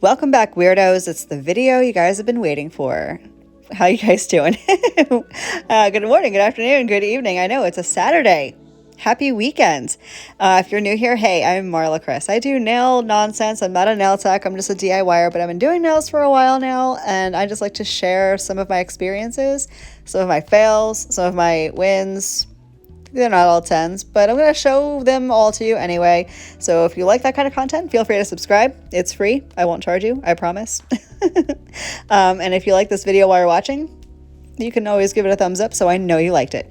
Welcome back, weirdos. It's the video you guys have been waiting for. How you guys doing? Good morning, good afternoon, good evening. I know it's a Saturday. Happy weekend. If you're new here, hey, I'm Marlakris. I do nail nonsense. I'm not a nail tech. I'm just a DIYer, but I've been doing nails for a while now, and I just like to share some of my experiences, some of my fails, some of my wins. They're not all 10s, but I'm going to show them all to you anyway. So if you like that kind of content, feel free to subscribe. It's free. I won't charge you. I promise. And if you like this video while you're watching, you can always give it a thumbs up so I know you liked it.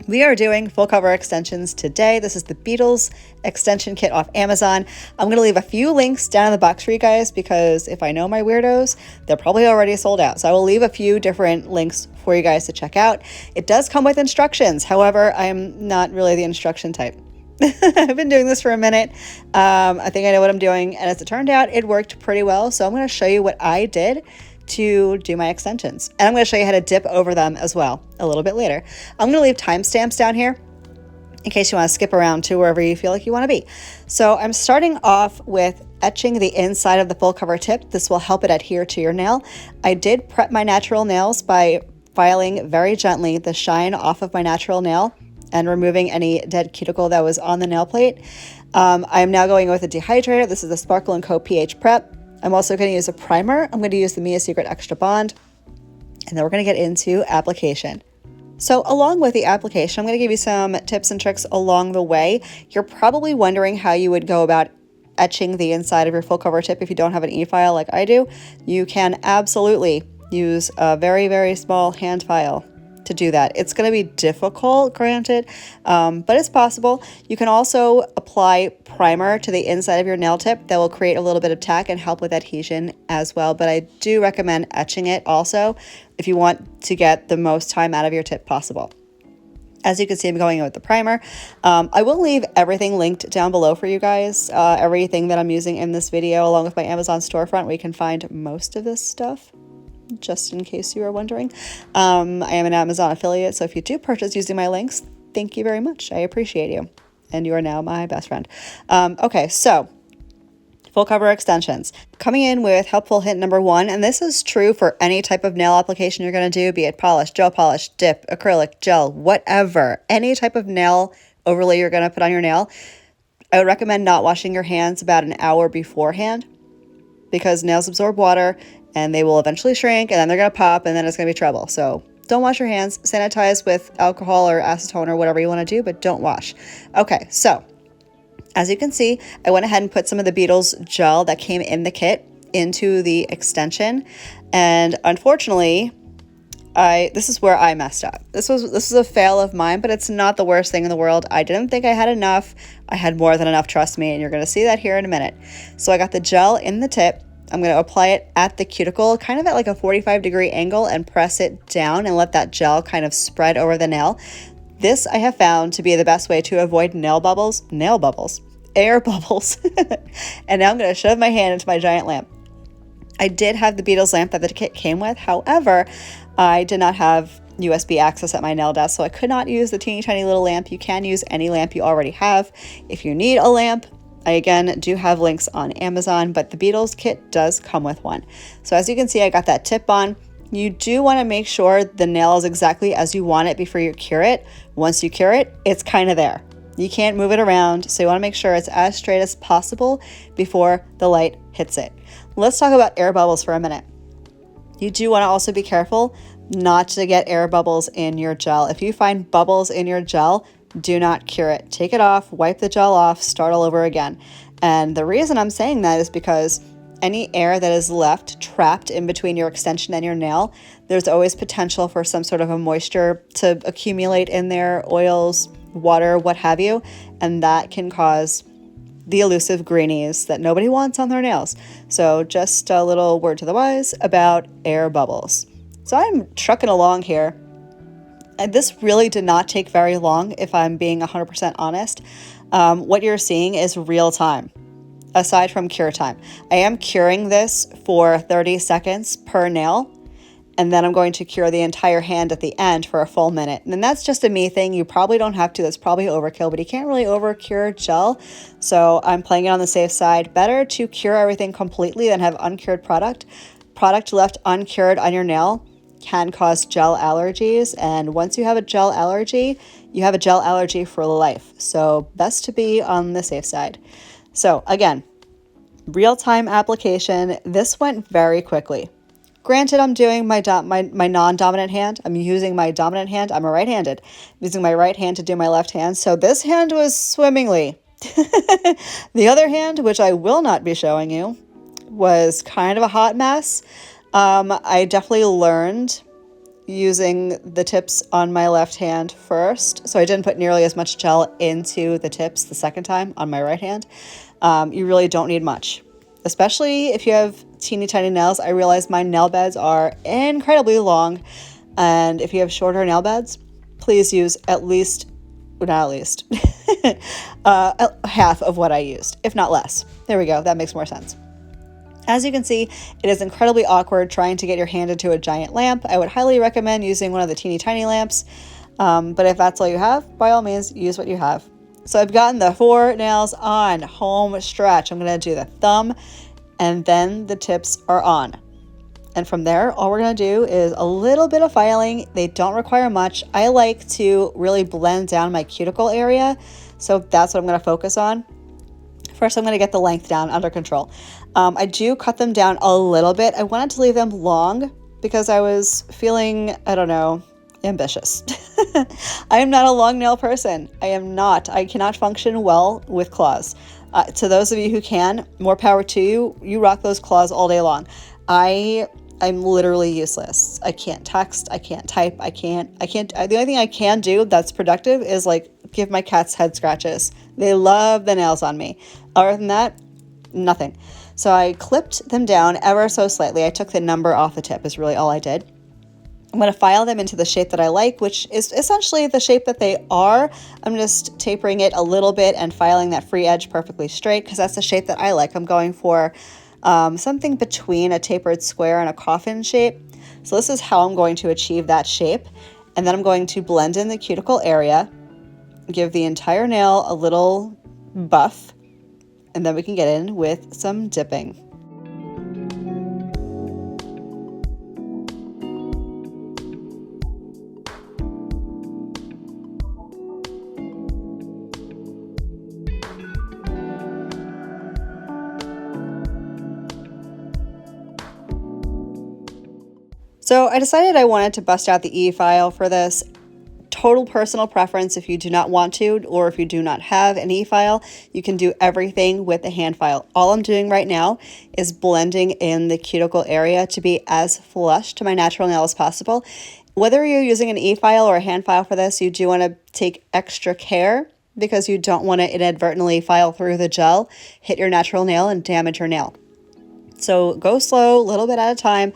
We are doing full cover extensions today. This is the Beetles extension kit off Amazon. I'm going to leave a few links down in the box for you guys because if I know my weirdos, they're probably already sold out. So I will leave a few different links for you guys to check out. It does come with instructions. However, I'm not really the instruction type. I've been doing this for a minute. I think I know what I'm doing. And as it turned out, it worked pretty well. So I'm going to show you what I did to do my extensions. And I'm going to show you how to dip over them as well a little bit later. I'm going to leave timestamps down here in case you want to skip around to wherever you feel like you want to be. So I'm starting off with etching the inside of the full cover tip. This will help it adhere to your nail. I did prep my natural nails by filing very gently the shine off of my natural nail and removing any dead cuticle that was on the nail plate. I'm now going with a dehydrator. This is the Sparkle & Co. pH Prep. I'm also going to use a primer. I'm going to use the Mia Secret Extra Bond. And then we're going to get into application. So along with the application, I'm going to give you some tips and tricks along the way. You're probably wondering how you would go about etching the inside of your full cover tip if you don't have an e-file like I do. You can absolutely use a very, very small hand file to do that. It's going to be difficult, granted, but it's possible. You can also apply primer to the inside of your nail tip that will create a little bit of tack and help with adhesion as well. But I do recommend etching it also if you want to get the most time out of your tip possible. As you can see, I'm going in with the primer. I will leave everything linked down below for you guys. Everything that I'm using in this video, along with my Amazon storefront, where you can find most of this stuff, just in case you are wondering. I am an Amazon affiliate, so if you do purchase using my links, thank you very much. I appreciate you. And you are now my best friend. Okay, so full cover extensions. Coming in with helpful hint number 1, and this is true for any type of nail application you're going to do, be it polish, gel polish, dip, acrylic, gel, whatever. Any type of nail overlay you're going to put on your nail, I would recommend not washing your hands about an hour beforehand because nails absorb water and they will eventually shrink and then they're going to pop and then it's going to be trouble. So don't wash your hands. Sanitize with alcohol or acetone or whatever you want to do, but don't wash. Okay, so as you can see, I went ahead and put some of the Beetles gel that came in the kit into the extension. And unfortunately, this is where I messed up. This was a fail of mine, but it's not the worst thing in the world. I didn't think I had enough. I had more than enough, trust me, and you're going to see that here in a minute. So I got the gel in the tip. I'm going to apply it at the cuticle, kind of at like a 45-degree angle, and press it down and let that gel kind of spread over the nail. This I have found to be the best way to avoid air bubbles. And now I'm going to shove my hand into my giant lamp. I did have the Beetles lamp that the kit came with. However, I did not have USB access at my nail desk, so I could not use the teeny tiny little lamp. You can use any lamp you already have. If you need a lamp, I again do have links on Amazon, but the Beetles kit does come with one. So as you can see, I got that tip on. You do want to make sure the nail is exactly as you want it before you cure it. Once you cure it, it's kind of there. You can't move it around, so you want to make sure it's as straight as possible before the light hits it. Let's talk about air bubbles for a minute. You do want to also be careful not to get air bubbles in your gel. If you find bubbles in your gel, do not cure it. Take it off, wipe the gel off, start all over again. And the reason I'm saying that is because any air that is left trapped in between your extension and your nail, there's always potential for some sort of a moisture to accumulate in there, oils, water, what have you, and that can cause the elusive greenies that nobody wants on their nails. So just a little word to the wise about air bubbles. So I'm trucking along here. And this really did not take very long, if I'm being 100% honest. What you're seeing is real time, aside from cure time. I am curing this for 30 seconds per nail, And then I'm going to cure the entire hand at the end for a full minute. And that's just a me thing. You probably don't have to. That's probably overkill, but you can't really over cure gel. So I'm playing it on the safe side. Better to cure everything completely than have uncured product. Product left uncured on your nail can cause gel allergies. And once you have a gel allergy, you have a gel allergy for life. So best to be on the safe side. So again, real-time application. This went very quickly. Granted, I'm doing my non-dominant hand. I'm using my dominant hand. I'm a right-handed. I'm using my right hand to do my left hand. So this hand was swimmingly. The other hand, which I will not be showing you, was kind of a hot mess. I definitely learned using the tips on my left hand first. So I didn't put nearly as much gel into the tips the second time on my right hand. You really don't need much, especially if you have teeny tiny nails. I realize my nail beds are incredibly long, and if you have shorter nail beds, please use at least, well, not at least, half of what I used, if not less. There we go. That makes more sense. As you can see, it is incredibly awkward trying to get your hand into a giant lamp. I would highly recommend using one of the teeny tiny lamps, but if that's all you have, by all means, use what you have. So I've gotten the 4 nails on, home stretch. I'm going to do the thumb, and then the tips are on. And from there, all we're going to do is a little bit of filing. They don't require much. I like to really blend down my cuticle area, so that's what I'm going to focus on. First, I'm going to get the length down under control. I do cut them down a little bit. I wanted to leave them long because I was feeling, I don't know, ambitious. I am not a long nail person. I am not. I cannot function well with claws. To those of you who can, more power to you. You rock those claws all day long. I'm literally useless. I can't text. I can't type. I can't. The only thing I can do that's productive is like give my cats head scratches. They love the nails on me. Other than that, nothing. So I clipped them down ever so slightly. I took the number off the tip is really all I did. I'm going to file them into the shape that I like, which is essentially the shape that they are. I'm just tapering it a little bit and filing that free edge perfectly straight because that's the shape that I like. I'm going for something between a tapered square and a coffin shape. So this is how I'm going to achieve that shape. And then I'm going to blend in the cuticle area, give the entire nail a little buff, and then we can get in with some dipping. So I decided I wanted to bust out the e-file for this. Total personal preference. If you do not want to, or if you do not have an e-file, you can do everything with the hand file. All I'm doing right now is blending in the cuticle area to be as flush to my natural nail as possible. Whether you're using an e-file or a hand file for this, you do want to take extra care because you don't want to inadvertently file through the gel, hit your natural nail, and damage your nail. So go slow, a little bit at a time.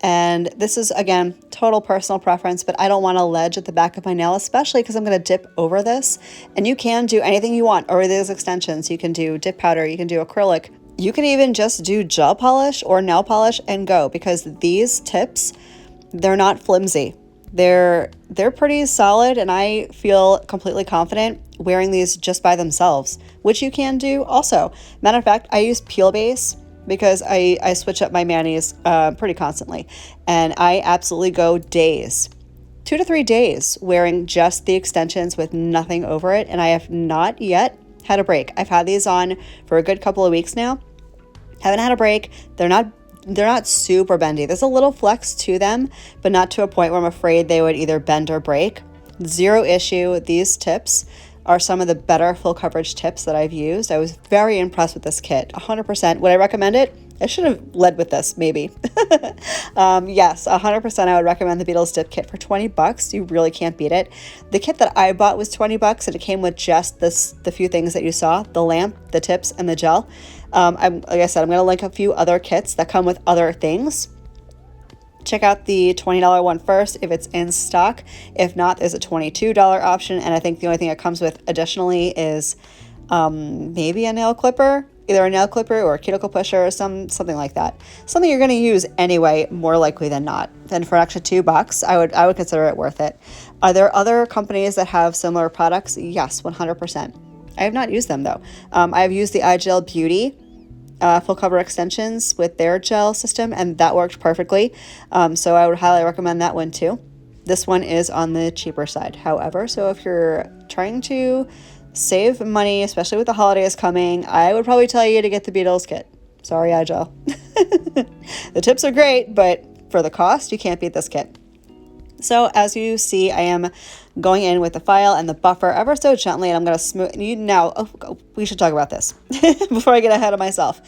And this is, again, total personal preference, but I don't want a ledge at the back of my nail, especially because I'm going to dip over this. And you can do anything you want over these extensions. You can do dip powder, you can do acrylic. You can even just do gel polish or nail polish and go, because these tips, they're not flimsy. They're pretty solid, and I feel completely confident wearing these just by themselves, which you can do also. Matter of fact, I use peel base because I switch up my manis pretty constantly, and I absolutely go days, 2 to 3 days wearing just the extensions with nothing over it, and I have not yet had a break. I've had these on for a good couple of weeks now. Haven't had a break. They're not super bendy. There's a little flex to them, but not to a point where I'm afraid they would either bend or break. Zero issue. These tips are some of the better full coverage tips that I've used. I was very impressed with this kit, 100%. Would I recommend it? I should have led with this, maybe. Yes, 100% I would recommend the Beetles Dip kit for $20. You really can't beat it. The kit that I bought was $20, and it came with just the few things that you saw, the lamp, the tips, and the gel. Like I said, I'm going to link a few other kits that come with other things. Check out the $20 one first if it's in stock. If not, there's a $22 option, and I think the only thing it comes with additionally is maybe a nail clipper. either a nail clipper or a cuticle pusher or something like that. Something you're going to use anyway, more likely than not. And for an extra $2, I would consider it worth it. Are there other companies that have similar products? Yes, 100%. I have not used them though. I've used the iGel Beauty full cover extensions with their gel system, and that worked perfectly. So I would highly recommend that one too. This one is on the cheaper side, however, so if you're trying to save money, especially with the holidays coming, I would probably tell you to get the Beetles kit. Sorry, iGel. The tips are great, but for the cost, you can't beat this kit. So as you see, I am going in with the file and the buffer ever so gently, and I'm going to smooth. We should talk about this before I get ahead of myself.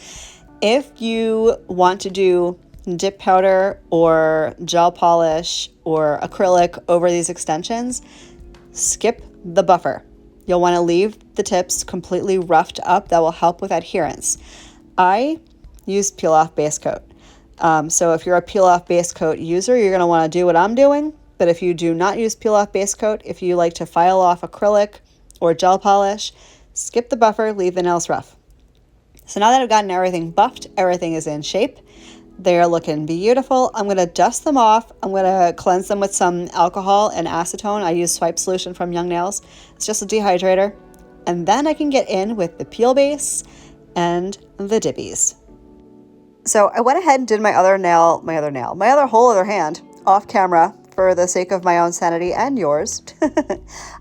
If you want to do dip powder or gel polish or acrylic over these extensions, skip the buffer. You'll want to leave the tips completely roughed up. That will help with adherence. I use peel off base coat. So if you're a peel off base coat user, you're going to want to do what I'm doing. But if you do not use peel off base coat, if you like to file off acrylic or gel polish, skip the buffer, leave the nails rough. So now that I've gotten everything buffed, everything is in shape. They're looking beautiful. I'm going to dust them off. I'm going to cleanse them with some alcohol and acetone. I use Swipe Solution from Young Nails. It's just a dehydrator. And then I can get in with the peel base and the dippies. So I went ahead and did my other whole other hand off camera for the sake of my own sanity and yours.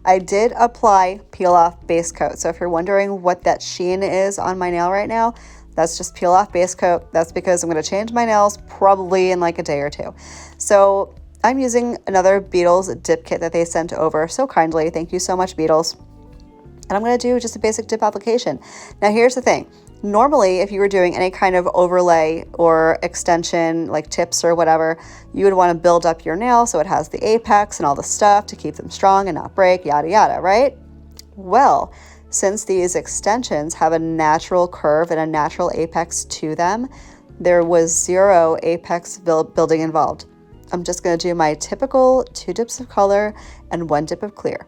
I did apply peel off base coat. So if you're wondering what that sheen is on my nail right now, that's just peel off base coat. That's because I'm going to change my nails probably in like a day or two. So I'm using another Beetles dip kit that they sent over so kindly. Thank you so much, Beetles. And I'm going to do just a basic dip application. Now here's the thing. Normally, if you were doing any kind of overlay or extension, like tips or whatever, you would want to build up your nail so it has the apex and all the stuff to keep them strong and not break, yada yada, right? Well, since these extensions have a natural curve and a natural apex to them, there was zero apex building involved. I'm just going to do my typical 2 dips of color and 1 dip of clear,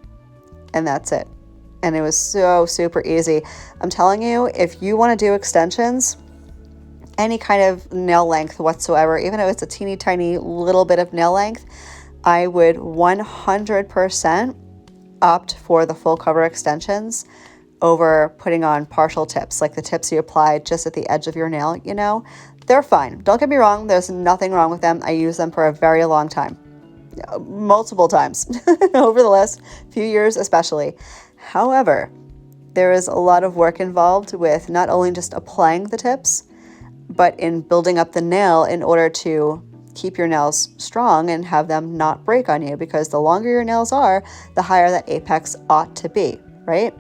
and that's it. And it was so super easy. I'm telling you, if you want to do extensions, any kind of nail length whatsoever, even if it's a teeny tiny little bit of nail length, I would 100% opt for the full cover extensions over putting on partial tips, like the tips you apply just at the edge of your nail, you know. They're fine. Don't get me wrong. There's nothing wrong with them. I use them for a very long time, multiple times over the last few years especially. However, there is a lot of work involved with not only just applying the tips, but in building up the nail in order to keep your nails strong and have them not break on you, because the longer your nails are, the higher that apex ought to be, right?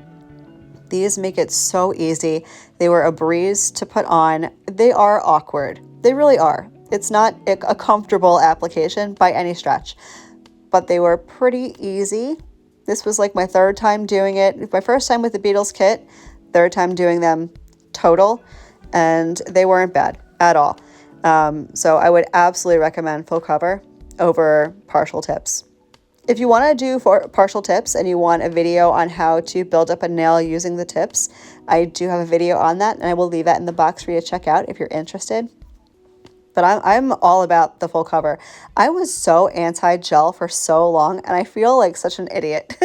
These make it so easy. They were a breeze to put on. They are awkward. They really are. It's not a comfortable application by any stretch, but they were pretty easy. This was like my 3rd time doing it. My 1st time with the Beetles kit, 3rd time doing them total, and they weren't bad at all. So I would absolutely recommend full cover over partial tips. If you want to do partial tips and you want a video on how to build up a nail using the tips, I do have a video on that, and I will leave that in the box for you to check out if you're interested. But I'm all about the full cover. I was so anti-gel for so long, and I feel like such an idiot.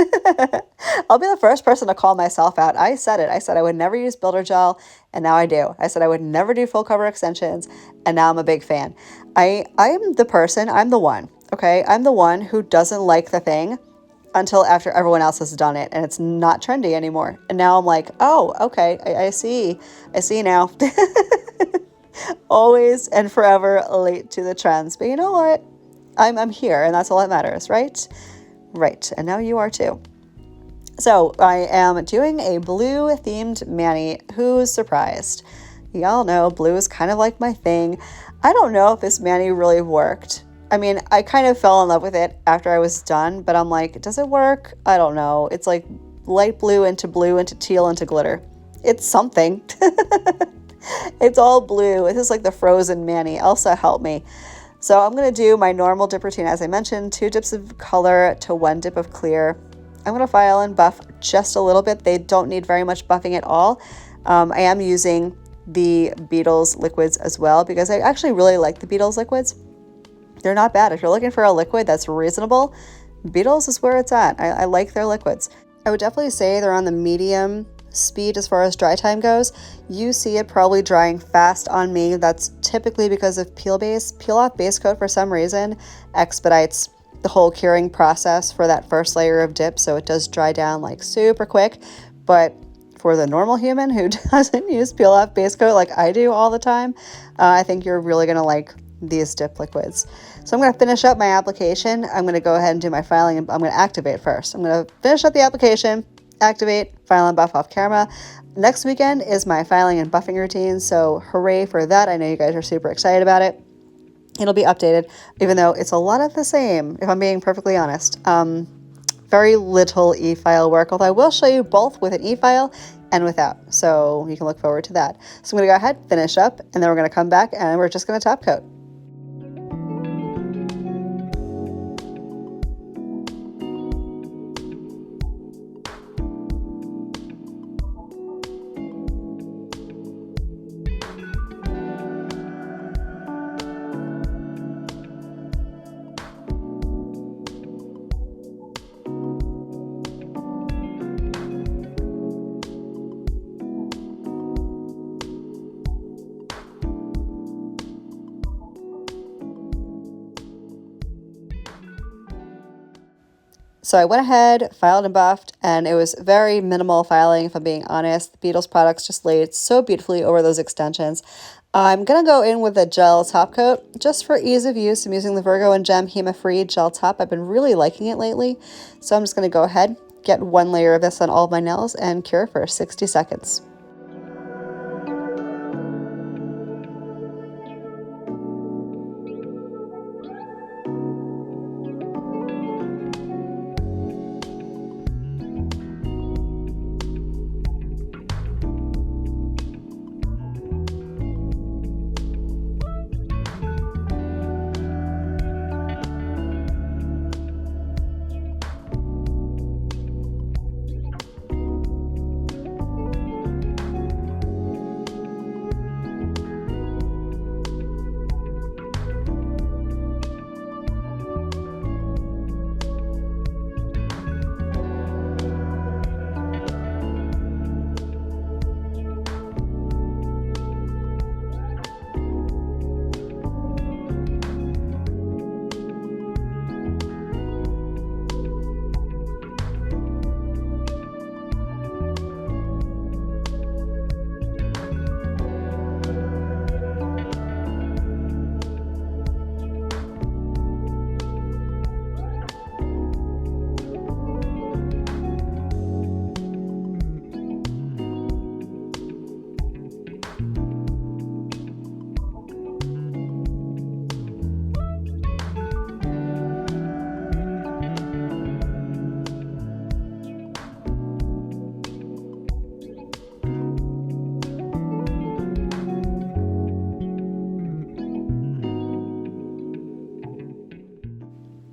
I'll be the first person to call myself out. I said it. I said I would never use builder gel, and now I do. I said I would never do full cover extensions, and now I'm a big fan. I'm the one, okay? I'm the one who doesn't like the thing until after everyone else has done it, and it's not trendy anymore. And now I'm like, oh, okay, I see now. Always and forever late to the trends. But you know what? I'm here, and that's all that matters, right? Right. And now you are too. So I am doing a blue themed mani. Who's surprised? Y'all know blue is kind of like my thing. I don't know if this mani really worked. I mean, I kind of fell in love with it after I was done, but I'm like, does it work? I don't know. It's like light blue into teal into glitter. It's something. It's all blue. This is like the frozen mani. Elsa, help me. So I'm going to do my normal dip routine. As I mentioned, 2 dips of color to 1 dip of clear. I'm going to file and buff just a little bit. They don't need very much buffing at all. I am using the Beetles liquids as well, because I actually really like the Beetles liquids. They're not bad. If you're looking for a liquid that's reasonable, Beetles is where it's at. I like their liquids. I would definitely say they're on the medium speed as far as dry time goes. You see it probably drying fast on me. That's typically because of peel off base coat for some reason expedites the whole curing process for that first layer of dip, so it does dry down like super quick. But for the normal human who doesn't use peel off base coat like I do all the time, I think you're really gonna like these dip liquids. So I'm going to finish up my application. I'm going to go ahead and do my filing, and I'm going to activate first. I'm going to finish up the application, activate, file and buff off camera. Next weekend is my filing and buffing routine, so hooray for that. I know you guys are super excited about it. It'll be updated, even though it's a lot of the same, if I'm being perfectly honest. Very little e-file work, although I will show you both with an e-file and without, so you can look forward to that. So I'm going to go ahead, finish up, and then we're going to come back and we're just going to top coat. So I went ahead, filed and buffed, and it was very minimal filing, if I'm being honest. The Beetles products just laid so beautifully over those extensions. I'm going to go in with a gel top coat just for ease of use. I'm using the Virgo and Gem HEMA free gel top. I've been really liking it lately. So I'm just going to go ahead, get one layer of this on all of my nails, and cure for 60 seconds.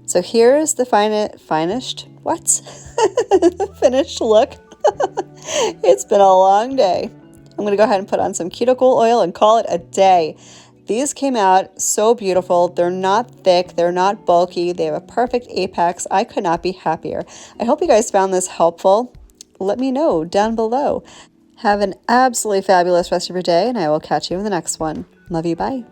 So here's the finished look. It's been a long day. I'm going to go ahead and put on some cuticle oil and call it a day. These came out so beautiful. They're not thick. They're not bulky. They have a perfect apex. I could not be happier. I hope you guys found this helpful. Let me know down below. Have an absolutely fabulous rest of your day, and I will catch you in the next one. Love you. Bye.